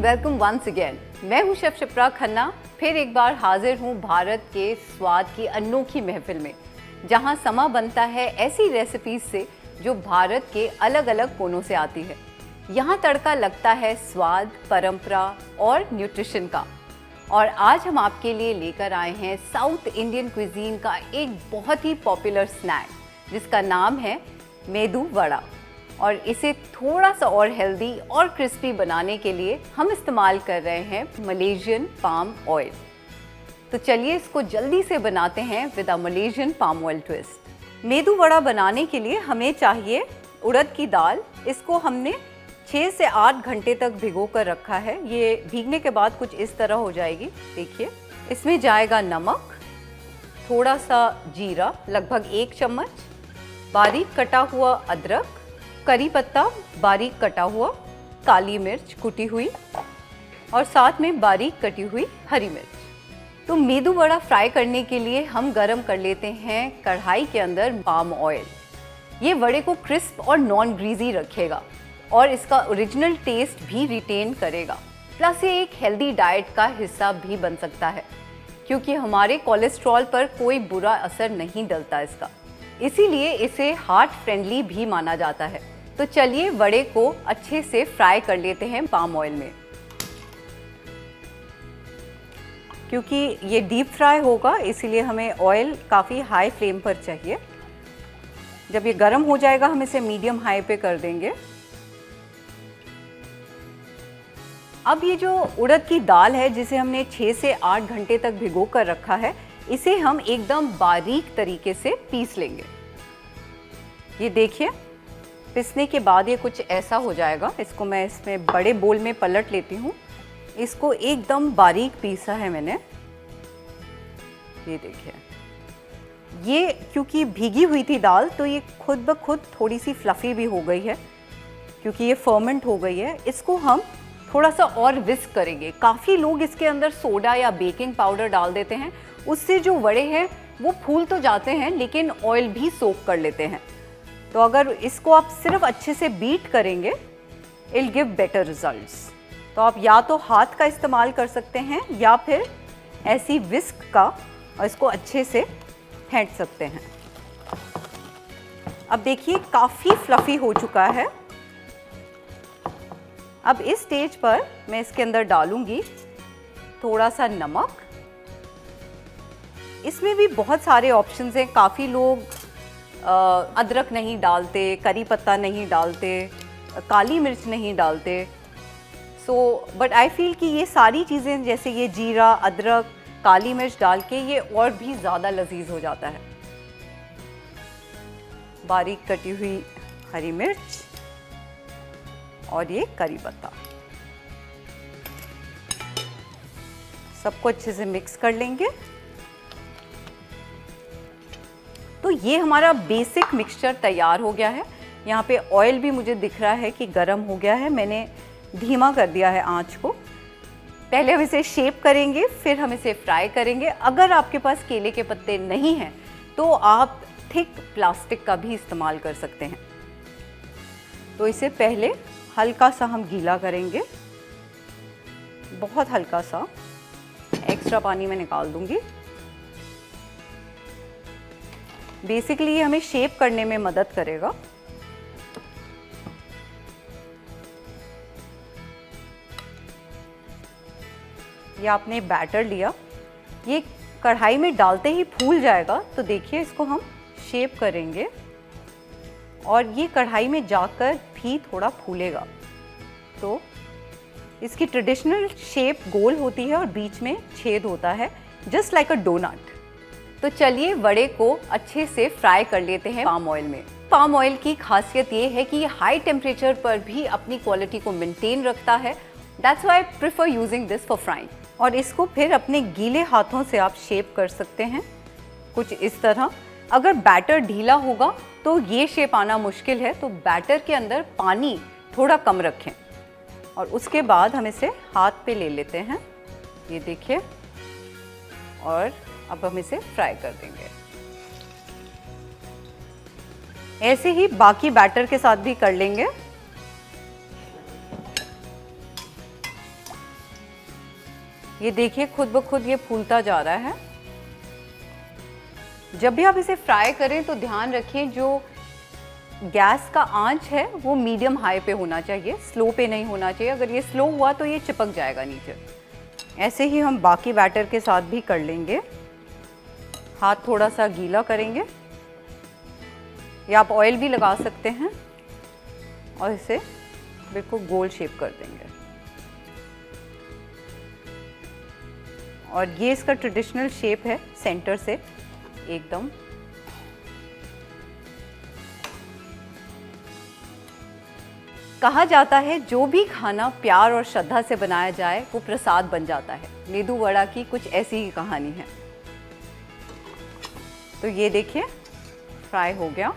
Welcome once again. मैं हूं chef Shipra Khanna, फिर एक बार हाजिर हूं भारत के स्वाद की अनोखी महफिल में, जहां समा बनता है ऐसी रेसिपीज से जो भारत के अलग अलग कोनों से आती है। यहां तड़का लगता है स्वाद, परंपरा और न्यूट्रिशन का। और आज हम आपके लिए लेकर आए हैं साउथ इंडियन क्विजीन का एक बहुत ही पॉपुलर स्नैक जिसका नाम है मेदू वड़ा। और इसे थोड़ा सा और हेल्दी और क्रिस्पी बनाने के लिए हम इस्तेमाल कर रहे हैं मलेशियन पाम ऑयल। तो चलिए इसको जल्दी से बनाते हैं with a Malaysian palm oil twist. Medu vada बनाने के लिए हमें चाहिए उड़द की दाल। इसको हमने 6 से 8 घंटे तक भिगो कर रखा है। ये भीगने के बाद कुछ इस तरह हो जाएगी। देखिए, इसमें जाएगा नमक, थोड़ा सा जीरा लगभग 1 चम्मच, बारीक कटा हुआ अदरक, करी पत्ता बारीक कटा हुआ, काली मिर्च कुटी हुई और साथ में बारीक कटी हुई हरी मिर्च। तो मेदू वड़ा फ्राई करने के लिए हम गरम कर लेते हैं कढ़ाई के अंदर पाम ऑयल। ये वड़े को क्रिस्प और नॉन ग्रीजी रखेगा और इसका ओरिजिनल टेस्ट भी रिटेन करेगा। प्लस ये एक हेल्दी डाइट का हिस्सा भी बन सकता है क्योंकि हमारे कोलेस्ट्रॉल पर कोई बुरा असर नहीं डलता इसका, इसीलिए इसे हार्ट फ्रेंडली भी माना जाता है। तो चलिए वड़े को अच्छे से फ्राई कर लेते हैं पाम ऑयल में। क्योंकि ये डीप फ्राई होगा इसीलिए हमें ऑयल काफ़ी हाई फ्लेम पर चाहिए। जब ये गर्म हो जाएगा हम इसे मीडियम हाई पे कर देंगे। अब ये जो उड़द की दाल है जिसे हमने 6 से 8 घंटे तक भिगो कर रखा है, इसे हम एकदम बारीक तरीके से पीस लेंगे। ये देखिए, पीसने के बाद ये कुछ ऐसा हो जाएगा। इसको मैं इसमें बड़े बोल में पलट लेती हूँ। इसको एकदम बारीक पीसा है मैंने। ये देखिए, ये क्योंकि भीगी हुई थी दाल तो ये खुद ब खुद थोड़ी सी फ्लफ़ी भी हो गई है क्योंकि ये फर्मेंट हो गई है। इसको हम थोड़ा सा और विस्क करेंगे। काफ़ी लोग इसके अंदर सोडा या बेकिंग पाउडर डाल देते हैं, उससे जो वड़े हैं वो फूल तो जाते हैं लेकिन ऑयल भी सोक कर लेते हैं। तो अगर इसको आप सिर्फ अच्छे से बीट करेंगे, it will give better results. तो आप या तो हाथ का इस्तेमाल कर सकते हैं या फिर ऐसी विस्क का, और इसको अच्छे से फेंट सकते हैं। अब देखिए काफ़ी फ्लफ़ी हो चुका है। अब इस स्टेज पर मैं इसके अंदर डालूंगी थोड़ा सा नमक। इसमें भी बहुत सारे ऑप्शंस हैं। काफ़ी लोग अदरक नहीं डालते, करी पत्ता नहीं डालते, काली मिर्च नहीं डालते। बट आई फील कि ये सारी चीज़ें जैसे ये जीरा, अदरक, काली मिर्च डाल के ये और भी ज़्यादा लजीज हो जाता है। बारीक कटी हुई हरी मिर्च और ये करी पत्ता, सबको अच्छे से मिक्स कर लेंगे। तो ये हमारा बेसिक मिक्सचर तैयार हो गया है। यहाँ पे ऑयल भी मुझे दिख रहा है कि गर्म हो गया है। मैंने धीमा कर दिया है आंच को। पहले हम इसे शेप करेंगे, फिर हम इसे फ्राई करेंगे। अगर आपके पास केले के पत्ते नहीं हैं तो आप थिक प्लास्टिक का भी इस्तेमाल कर सकते हैं। तो इसे पहले हल्का सा हम गीला करेंगे, बहुत हल्का सा। एक्स्ट्रा पानी मैं निकाल दूंगी। बेसिकली ये हमें शेप करने में मदद करेगा। ये आपने बैटर लिया, ये कढ़ाई में डालते ही फूल जाएगा। तो देखिए इसको हम शेप करेंगे और ये कढ़ाई में जाकर भी थोड़ा फूलेगा। तो इसकी ट्रेडिशनल शेप गोल होती है और बीच में छेद होता है, जस्ट लाइक अ डोनट। तो चलिए वड़े को अच्छे से फ्राई कर लेते हैं पाम ऑयल में। पाम ऑयल की खासियत ये है कि ये हाई टेम्परेचर पर भी अपनी क्वालिटी को मेंटेन रखता है। That's why I prefer using this for frying. और इसको फिर अपने गीले हाथों से आप शेप कर सकते हैं कुछ इस तरह। अगर बैटर ढीला होगा तो ये शेप आना मुश्किल है, तो बैटर के अंदर पानी थोड़ा कम रखें और उसके बाद हम इसे हाथ पे ले लेते हैं। ये देखिए, और अब हम इसे फ्राई कर देंगे। ऐसे ही बाकी बैटर के साथ भी कर लेंगे। ये देखिए खुद ब खुद ये फूलता जा रहा है। जब भी आप इसे फ्राई करें तो ध्यान रखें जो गैस का आंच है वो मीडियम हाई पे होना चाहिए, स्लो पे नहीं होना चाहिए। अगर ये स्लो हुआ तो ये चिपक जाएगा नीचे। ऐसे ही हम बाकी बैटर के साथ भी कर लेंगे। हाथ थोड़ा सा गीला करेंगे या आप ऑयल भी लगा सकते हैं और इसे बिल्कुल गोल शेप कर देंगे। और ये इसका ट्रेडिशनल शेप है, सेंटर से एकदम। कहा जाता है जो भी खाना प्यार और श्रद्धा से बनाया जाए वो प्रसाद बन जाता है। मेदू वड़ा की कुछ ऐसी ही कहानी है। तो ये देखिए फ्राई हो गया।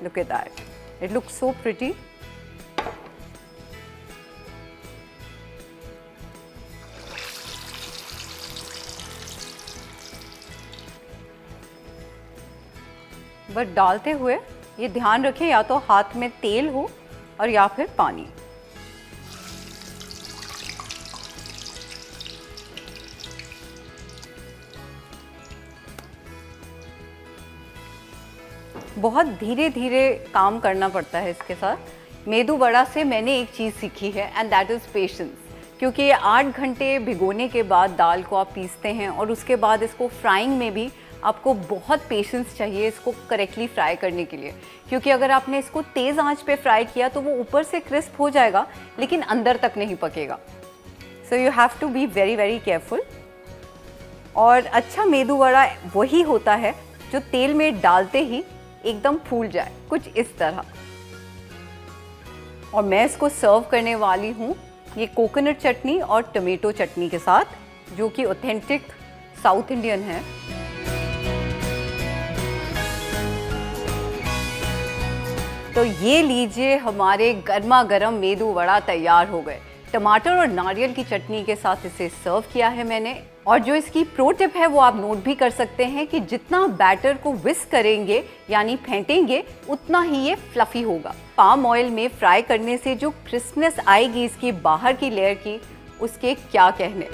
Look at that, it looks so pretty. But डालते हुए ये ध्यान रखें या तो हाथ में तेल हो और या फिर पानी। बहुत धीरे धीरे काम करना पड़ता है इसके साथ। मेदू वड़ा से मैंने एक चीज़ सीखी है एंड दैट इज़ पेशेंस। क्योंकि ये 8 घंटे भिगोने के बाद दाल को आप पीसते हैं और उसके बाद इसको फ्राइंग में भी आपको बहुत पेशेंस चाहिए इसको करेक्टली फ्राई करने के लिए। क्योंकि अगर आपने इसको तेज़ आंच पे फ्राई किया तो वो ऊपर से क्रिस्प हो जाएगा लेकिन अंदर तक नहीं पकेगा। So you have to be very very careful. और अच्छा मेदू वड़ा वही होता है जो तेल में डालते ही एकदम फूल जाए, कुछ इस तरह। और मैं इसको सर्व करने वाली हूँ ये कोकोनट चटनी और टमेटो चटनी के साथ, जो कि ऑथेंटिक साउथ इंडियन है। तो ये लीजिए हमारे गर्मा गर्म मेदू वड़ा तैयार हो गए। टमाटर और नारियल की चटनी के साथ इसे सर्व किया है मैंने। और जो इसकी प्रो टिप है वो आप नोट भी कर सकते हैं कि जितना बैटर को विस्क करेंगे यानी फेंटेंगे उतना ही ये फ्लफी होगा। पाम ऑयल में फ्राई करने से जो क्रिस्पनेस आएगी इसकी बाहर की लेयर की, उसके क्या कहने।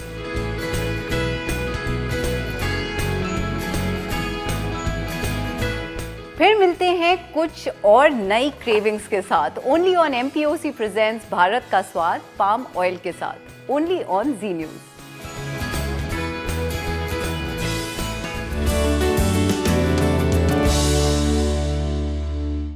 फिर मिलते हैं कुछ और नई क्रेविंग्स के साथ only on MPOC presents Bharat का स्वाद पाम ऑयल के साथ, ओनली ऑन जी न्यूज़।